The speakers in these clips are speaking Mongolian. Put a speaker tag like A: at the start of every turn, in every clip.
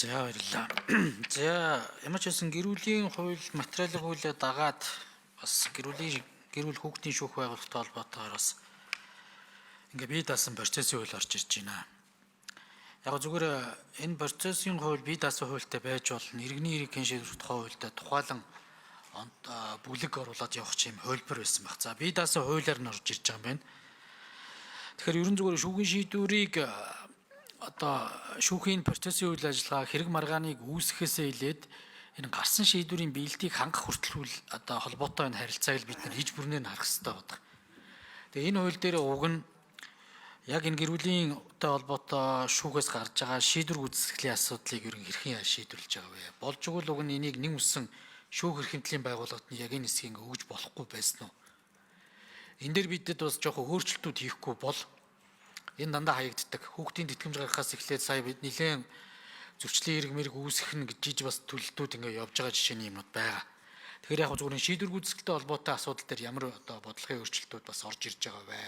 A: За баярлалаа. За ямар ч байсан гэрүүлийн хууль материалын хуулиа дагаад бас гэрүүл хүүхдийн шүүх байгуулалттай холбоотойгоор бас ингээ бие даасан процессын хууль орж ирж байна. Яг зүгээр энэ процессын хууль бие даасан хуультай байж болно. Иргэний эрхийн шийдвэрлэх хуультай тухайлан бүлэг оруулаад явах юм хөлбөр байсан баг. За бие даасан хуулиар нь орж ирж байгаа юм байна. Тэгэхээр ерөн зүгээр шүүхийн шийдвэрийг шүүхийн процессын үйл ажиллагаа хэрэг маргааныг үүсгэхээсээ илээд энэ гарсан шийдвэрийн биелтийг хангах хүртэл холбоотой энэ харилцааг бид нар хийж бүрнээ харах хэрэгтэй байдаг. Тэгээ энэ хууль дээр уг нь яг энэ гэрүүлийн холбоотой шүүхээс гарч байгаа шийдвэр гүйцэтгэлийн асуудлыг ерөн хэрхэн шийдвэрлэж байгаа вэ? Болж игэл уг нь энийг нэг үсэн шүүх эрхэмтлийн байгууллагад нь яг энэ хэсгийг өгж болохгүй байсан уу? Энэ дээр бидэд бас жоохон өөрчлөлтүүд хийхгүй бол энэ дандаа хаягддаг. Хүүхдийн тэтгэмж гаргахаас эхлээд сая бид нэлээд зөрчлийн хэрэг мэрэг үүсгэх нь гэж бас төлөлтүүд ингээ явж байгаа жишээний юмнууд байгаа. Тэгэхээр яг зөвхөн шийдвэр гүйцэтгэлтэй холбоотой асуудал дээр ямар бодлогын өөрчлөлтүүд бас орж ирж байгаа вэ?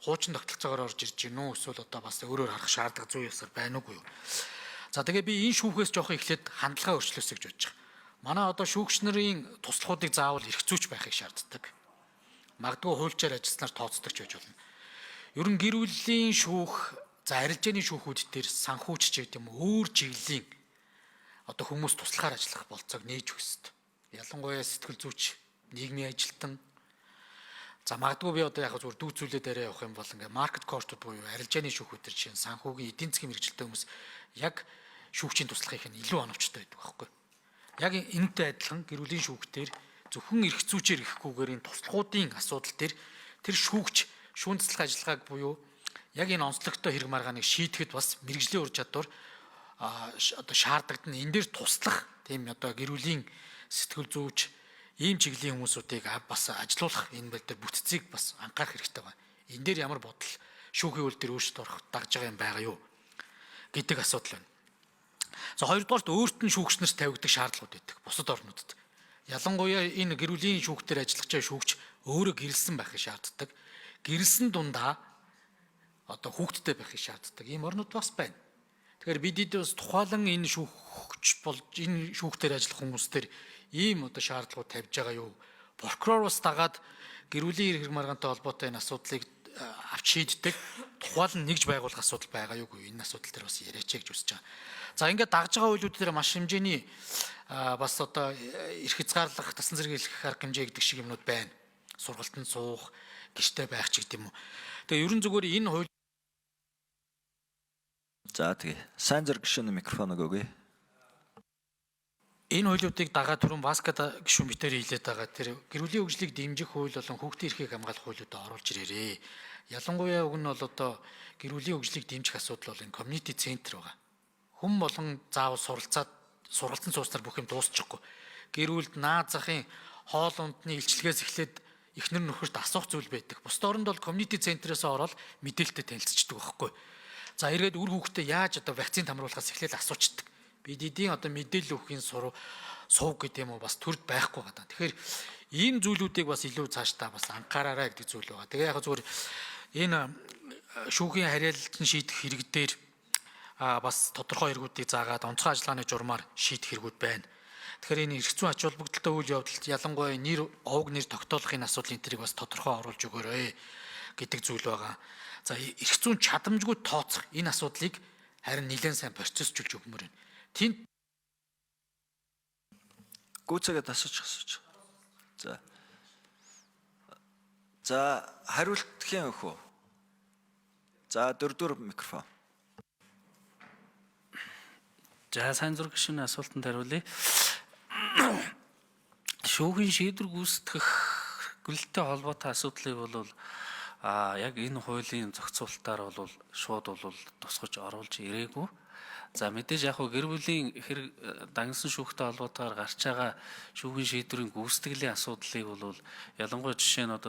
A: Хуучин тогтолцоогоор орж ирж гин үү? Эсвэл бас өөрөөр харах шаардлага зүй ёсоор байна уугүй юу? За тэгээ би энэ шүүхээс жоохон эхлээд хандлагаа өөрчлөөсэй гэж бодож байгаа. Манай шүүгч нарын туслахуудыг заавал эрх зүйч байхыг шаарддаг. Магадгүй хуульчаар ажилласнаар тооцдог ч байж болно. Ер нь гэрүүлийн шүүх, арилжааны шүүхүүд дээр санхүүч ч гэдэг юм өөр чиглэлийн хүмүүс туслахаар ажиллах болцоог нээж өгөх ёстой. Ялангуяа сэтгэл зүйч, нийгмийн ажилтан. За магадгүй би яг зүгээр дүүцүүлээд арай явах юм бол ингээ маркет кортууд буюу арилжааны шүүхүүд төр чинь санхүүгийн эдийн засгийн мэрэгчлээ хүмүүс яг шүүгчийн туслахыг нь илүү оновчтой байдаг байхгүй. Яг энэтэй адилхан гэрүүлийн шүүхтэр зөвхөн эрх зүйчээр ирэхгүйгээр энэ туслахуудын асуудал дээр тэр шүүгч шүүн цэцлэх ажиллагааг буюу яг энэ онцлогтой хэрэг маргааныг шийдэхэд бас мэрэгжлийн ур чадвар шаардлагдан энэ дээр туслах тийм гэрүүлийн сэтгэл зүйч ийм чиглэлийн хүмүүсүүдийг бас ажилуулах энэ бэл дээр бүтцийг бас анхаарах хэрэгтэй байна. Энэ дээр ямар бодол шүүхийн үйл дээр өөрчлөлт орох дагж байгаа юм байгаа юу гэдэг асуудал байна. За хоёрдугаарт өөрт нь шүүгч нарт тавигддаг шаардлагууд байдаг бусад орнуудад. Ялангуяа энэ гэрүүлийн шүүхтэр ажиллаж байгаа шүүгч өөрөө гэрэлсэн байхыг шаарддаг. Гэрэлсэн дундаа хүүхдтэй байхыг шаарддаг. Ийм орнууд бас байна. Тэгэхээр бидэд бас тухайлан энэ шүүгч болж энэ шүүхтэр ажиллах хүмүүстэр ийм шаардлагууд тавьж байгаа юу? Прокурор бас дагаад гэрүүлийн хэрэг маргаантай холбоотой энэ асуудлыг авч шийддэг. Тухайлан нэгж байгуулах асуудал байгаа юугүй? Энэ асуудал дээр бас яриач гэж үзэж байгаа. За ингээд дагж байгаа үйлүүд дээр маш хэмжээний бас эрх хязгаарлах, тасан зэрэглэх арга хэмжээ гэдэг шиг юмнууд байна. Сургалтанд суух, гэртээ байх ч гэдэг юм уу. Тэгээ ерөн зүгээр энэ хууль.
B: За тэгээ сайн зэрэг гишүүний микрофоног өгье.
A: Энэ хуулиудыг дагаад түрүүн Васкад гишүүн битээр хэлээд байгаа тэр гэрүүлийн хөгжлийг дэмжих хууль болон хүүхдийн эрхийг хамгаалах хуулиудаа оруулж ирээрээ. Ялангуяа уг нь гэрүүлийн хөгжлийг дэмжих асуудал бол энэ community center байгаа. Хүн болон заавал сургалтын цууснаар бүх юм дуусчихгүй. Гэрүүлд наад захын хоол ундны илчилгээс эхлээд эхнэр нөхөрт асуух зүйл байдаг. Бусд оронд бол community center-ээс ороод мэдээлэлтэй танилцчихдаг байхгүй. За эргээд үр хүүхдээ яаж вакцин хамруулахаас эхлээл асуучдаг. Бид эдийн мэдээлэл өгөхийн сувг гэдэг юм уу бас төрд байхгүй байгаа. Тэгэхээр ийм зүйлүүдийг бас илүү цаашдаа бас анхаараарай гэдэг зүйл байгаа. Тэгээ яг зүгээр энэ шүүхийн харьяалтын шийдэх хэрэг дээр бас тодорхой хэрэгүүдийг заагаад онцгой ажиллагааны журмаар шийдэх хэрэгүүд байна. Тэгэхээр энэ эрх зүйн ач холбогдолтой үйл явдалд ялангуяа овог нэр тогтоолохын асуудлын тэрийг бас тодорхой оруулж өгөөрэй гэдэг зүйл байгаа. За эрх зүйн чадамжгүй тооцох энэ асуудлыг харин нэлээд сайн процессжүүлж өгмөр байна. Тэнд
B: Гүцээгээд асууж. За хариултхийн өхөө. За дөрөвдүгээр микрофон.
C: За сайн зураг гишүүний асуултанд хариулъя. Шүүхийн шийдвэр гүйцэтгэх гүйлтэй холбоотой асуудлыг бол яг энэ хуулийн зохицуулалтаар бол шууд тусгаж оруулж ирээгүй. За мэдээж яг гэр бүлийн хэрэг дагнасан шүүхтэй холбоотойгоор гарч байгаа шүүхийн шийдвэрийн гүйцэтгэлийн асуудлыг бол ялангуяа жишээ нь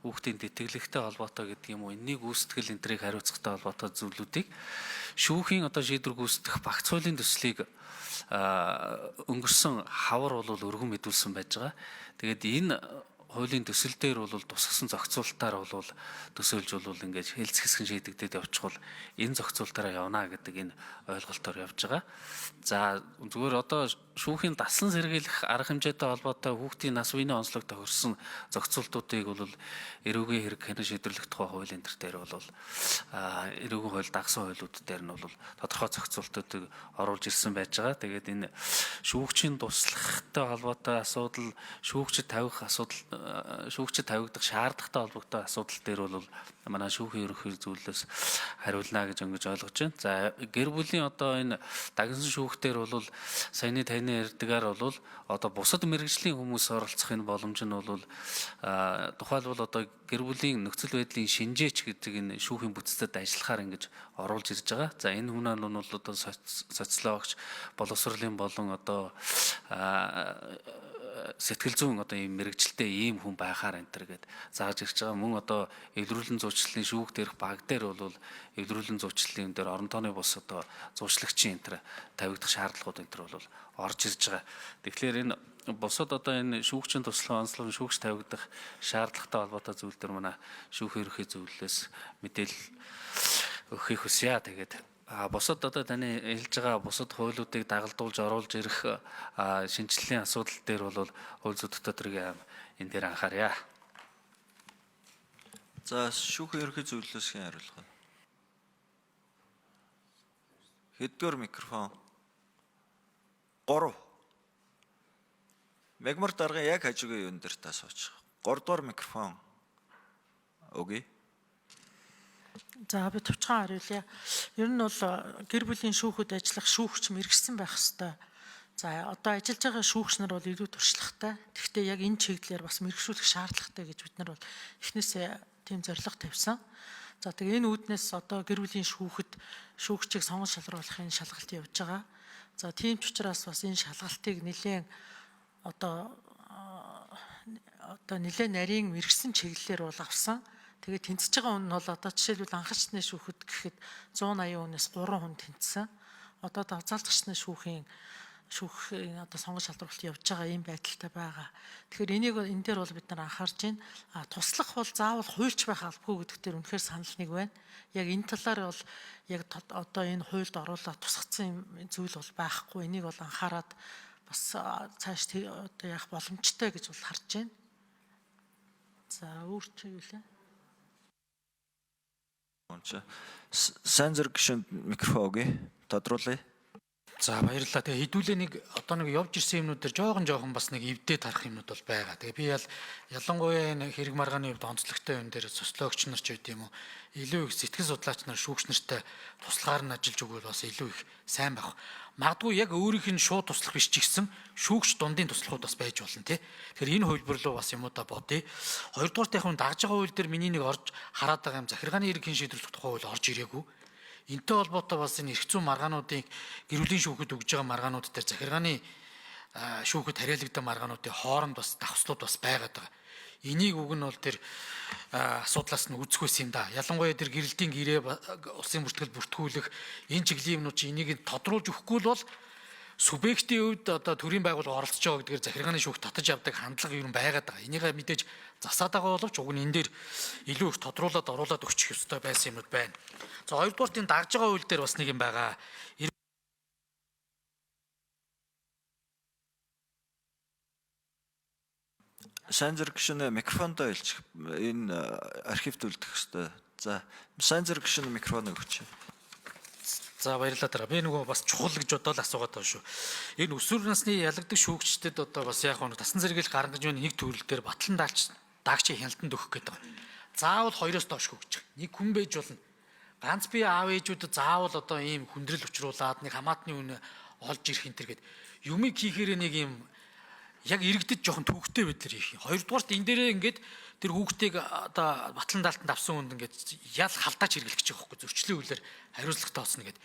C: хүүхдийн тэтгэлэгтэй холбоотой гэдэг юм уу энэний гүйцэтгэл энтрийг хариуцахтай холбоотой зүйлүүдийг шүүхийн шийдвэр гүйцэтгэх багц хуулийн төслийг өнгөрсөн хавар өргөн мэдүүлсэн байж байгаа. Тэгээд энэ хуулийн төсөл дээр бол тусгасан зохицуулалтаар бол төсөөлж бол ингээд хэлц хэсгэн шийдэгдээд явчихвал энэ зохицуулалтаараа явна гэдэг энэ ойлголтоор явж байгаа. За зүгээр одоо шүүхийн дасан сэргийлэх арга хэмжээтэй холбоотой хүүхдийн нас үеийн онцлог тохирсон зохицуултуудыг бол эрүүгийн хэрэг хянан шийдвэрлэх тухай хуулийн дээр бол эрүүгийн хууль дагсан хуулиуд дээр нь бол тодорхой зохицуултуудыг оруулж ирсэн байж байгаа. Тэгээд энэ шүүгчийн туслахтай холбоотой асуудал, шүүгчид тавигдах шаардлагатай холбоотой асуудал дээр бол манай шүүхийн ерөнхий зүйлээс хариулна гэж ингэж ойлгож байна. За гэр бүлийн одоо энэ дагнсан шүүхтэр бол саяны таны ярьдгаар бол одоо бусад мэрэгжлийн хүмүүс оролцох энэ боломж нь бол тухайлбал одоо гэр бүлийн нөхцөл байдлын шинжээч гэдэг энэ шүүхийн бүтцэд ажиллахаар ингэж оруулж ирж байгаа. За энэ хүн нь бол одоо социологч, боловсролын болон одоо сэтгэл зүйн одоо ийм мэрэгчлээ ийм хүн байхаар энэ төр гэд зааж ирж байгаа. Мөн одоо эвлэрүүлэн зуучлалын шүүх дээрх баг дээр бол эвлэрүүлэн зуучлалын дээр орон тооны бус одоо зуучлагчийн энэ төр тавигдах шаардлагууд энэ төр бол орж ирж байгаа. Тэгэхээр энэ бусад одоо энэ шүүгчийн туслах онцлог шүүгч тавигдах шаардлагатай холбоотой зүйл дээр манай шүүхийн ерөнхий зөвлөлөөс мэдээлэл өгөхийг хүсье. Тэгээд бусад одоо таны хэлж байгаа бусад хуулиудыг дагалдуулж оруулж ирэх шинжилгээний асуудал дээр бол хууль зүйн дотоодрыг энэ дээр анхаарья.
B: За шүүхийн ерөнхий зөвлөлөөс хэн хариулах вэ? Хэдгээр микрофон? 3. Мегмар дарга яг хажуугийн юун дээр та суучих. 3 дугаар микрофон. Окей.
D: За би товчхон хариулъя. Ер нь бол гэр бүлийн шүүхэд ажиллах шүүгч мэрэгсэн байх ёстой. За одоо ажиллаж байгаа шүүгч нар бол илүү туршлагатай. Гэхдээ яг энэ чиглэлээр бас мэрэгшүүлэх шаардлагатай гэж бид нар бол эхнээсээ тийм зорилго тавьсан. За тэгээ энэ үүднээс одоо гэр бүлийн шүүгчийг сонгож шалгаруулахын шалгалт явж байгаа. За тийм ч учраас бас энэ шалгалтыг нэлээд одоо нэлээд нарийн мэрэгсэн чиглэлээр бол авсан. Тэгээд тэнцэж байгаа хүн нь бол одоо жишээлбэл анхаарчны шүүхэд гэхэд 180 хүнээс 3 хүн тэнцсэн. Одоо давзаалдагчны шүүхийн одоо сонгож шалгаруулалт явж байгаа ийм байдалтай байгаа. Тэгэхээр энийг энэ дээр бол бид нар анхаарж байна. Туслах бол заавал хуульч байх албагүй гэдэг дээр үнэхээр санал нэг байна. Яг энэ талаар бол яг одоо энэ хуульд оруулаад тусгацсан зүйл бол байхгүй. Энийг бол анхаарад бас цааш одоо яах боломжтой гэж бол харж байна. За өөрчлөе юу лээ?
B: Сайн зэрэг гишүүнд микрофон өгье. Тодруулъя.
A: За баярлалаа. Тэгээ хэдүүлээ нэг одоо нэг явж ирсэн юмнууд дээр жоохон бас нэг эвдээд харах юмнууд бол байгаа. Тэгээ би ялангуяа энэ хэрэг маргааны хувьд онцлогтой юм дээр социологч нар ч байд юм уу, илүү их сэтгэл судлаач нар шүүгч нартай туслахаар нь ажиллаж өгвөл бас илүү их сайн байх. Магадгүй яг өөрийнх нь шууд туслах биш ч гэсэн шүүгч дундын туслахуд бас байж болно тий. Тэгэхээр энэ хөлбөр рүү бас юмудаа бодъё. Хоёрдугаар тахын дагж байгаа хууль дээр миний нэг орж хараад байгаа юм захиргааны хэрэг хэн шийдвэрлэх тухай хууль орж ирээгүй. Энтэй холбоотой бас энэ эрх зүйн маргаануудын гэр бүлийн шүүхэд өгж байгаа маргаанууд дээр захиргааны шүүхэд хариалагдсан маргаануудын хооронд бас давхцлууд бас байгаад байгаа. Энийг үг нь бол тэр асуудлаас нь үзэхүйс юм да. Ялангуяа тэр гэрэлтийн гэрээ улсын бүртгэл бүртгүүлэх энэ чиглэлийн юмнууд чи энийг тодруулж өгөхгүй бол субъектийн хувьд одоо төрийн байгууллага оролцож байгаа гэдгээр захиргааны шүүх татаж авдаг хандлага юу байгаад байгаа. Энийг мэдээж засаад байгаа боловч уг нь энэ дээр илүү их тодруулаад оруулаад өгчих ёстой байсан юмуд байна. За хоёрдугаар энэ дагж байгаа хууль дээр бас нэг юм байгаа.
B: Сайн зэрэг гишүүн микрофондоо илчих. Энэ архивд үлдэх ёстой. За сайн зэрэг гишүүн микрофон өгч.
A: За баярлалаа дараа. Би нөгөө бас чухал гэж бодоод асуугаад байгаа шүү. Энэ өсвөр насны ялагддаг шүүгчдэд одоо бас яг нэг тасан зэрэглэл гаргаж байна нэг төрөл дээр батлан даагчийн хяналтанд өгөх гэдэг байна. Заавал 2-оос доош хөгж. Нэг хүн байж болно. Ганц бие аав ээжүүдэд заавал одоо ийм хүндрэл учруулад нэг хамаатны үнэ олж ирэх энэ төр гэд юмыг хийхээр нэг юм яг иргэдэд жоохон төвөгтэй байдлаар хийх юм. Хоёрдугаарт энэ дээрээ ингээд тэр хүүхдийг одоо батлан даалтанд авсан хүнд ингээд ял халдаач хэрэглэх гэж байгаа байхгүй зөрчлийн үйлээр хариуцлагатай болсон гэд.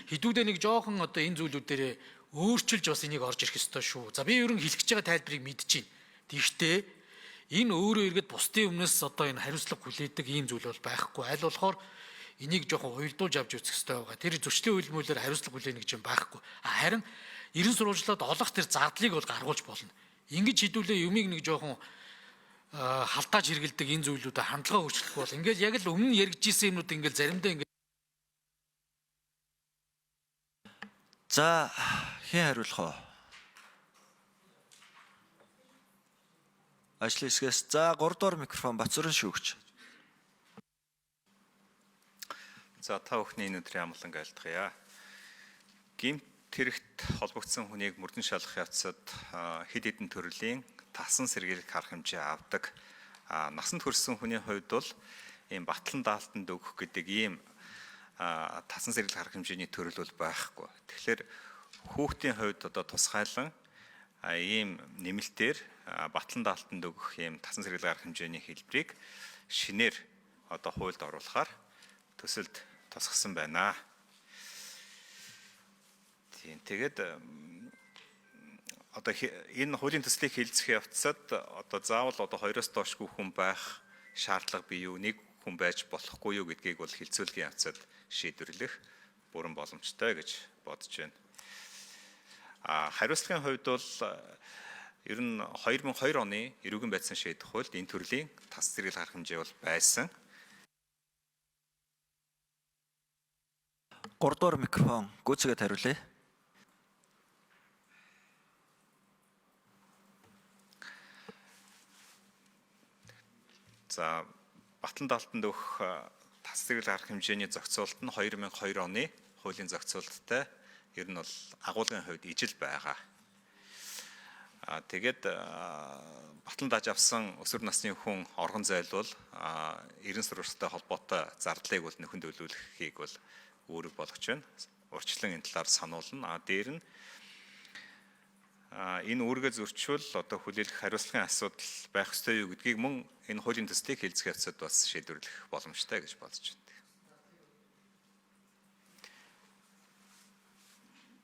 A: Хэдүүдээ нэг жоохон одоо энэ зүйлүүд дээрээ өөрчилж бас энийг орж ирэх ёстой шүү. За би ерөн хэлэх гэж байгаа тайлбарыг мэдэж байна. Тэгвэл энэ өөрөө иргэд бусдын өмнөөс одоо энэ хариуцлага хүлээдэг ийм зүйл бол байхгүй. Аль болохоор энийг жоохон уйлдуулж авч үзэх ёстой байгаа. Тэр зөрчлийн үйлмүүлээр хариуцлага хүлээнэ гэж юм байхгүй. Харин ерэн сурвалжлаад олох тэр зардлыг бол гаргуулж болно. Ингэж хідүүлээ юмыг нэг жоохон халдааж хэрэгэлдэг энэ зүйлүүдэд хандлага өөрчлөх бол ингээд яг л өмнө яригджсэн юмнууд ингээд заримдаа ингээд
B: За хэн хариулах вэ? Ажлын хэсгээс за 3 дугаар микрофон Бацрын шүүгч.
E: За та бүхний энэ өдрийн амгалан айлтгая. Гэмт хэрэгт холбогдсон хүнийг мөрдөн шалгах явцад хэд хэдэн төрлийн тасан сэргийлэх арга хэмжээ авдаг. Насанд хүрсэн хүний хувьд бол ийм батлан даалтанд өгөх гэдэг ийм тасан сэргийлэх арга хэмжээний төрөл бол байхгүй. Тэгэхээр хүүхдийн хувьд одоо тусгайлан ийм нэмэлтээр батлан даалтанд өгөх ийм тасан сэргийлэх арга хэмжээний хэлбэрийг шинээр одоо хуульд оруулахаар төсөлд тусгасан байна. Тийм тэгээд одоо энэ хуулийн төслийг хэлцэх явцад одоо заавал одоо 2-оос доошгүй хүн байх шаардлага бий юу, нэг хүн байж болохгүй юу гэдгийг бол хэлцүүлгийн явцад шийдвэрлэх бүрэн боломжтой гэж бодож байна. Хариуцлагын хувьд бол ер нь 2002 оны эрүүгийн байцаан шийдэх хуульд энэ төрлийн тас зэрэг арга хэмжээ бол байсан.
B: 3 дугаар микрофон гүйцэтгэд хариулъя.
E: За батлан даалтанд өгөх тас зэрэг арга хэмжээний зохицуулалт нь 2002 оны хуулийн зохицуулалттай ер нь бол агуулгын хувьд ижил байгаа. Тэгээд батлан дааж авсан өсвөр насны хүн оргон зайлвал эрен сурвалжтай холбоотой зардлыг бол нөхөнд төлөвлөхийг бол үүрэг болгож байна. Урьдчилан энэ талаар сануулна. Дээр нь энэ үүргээ зөрчил одоо хүлээлгэх хариуцлагын асуудал байх ёстой юу гэдгийг мөн энэ хуулийн төслийг хэлцэх явцад бас шийдвэрлэх боломжтой гэж бодож байна.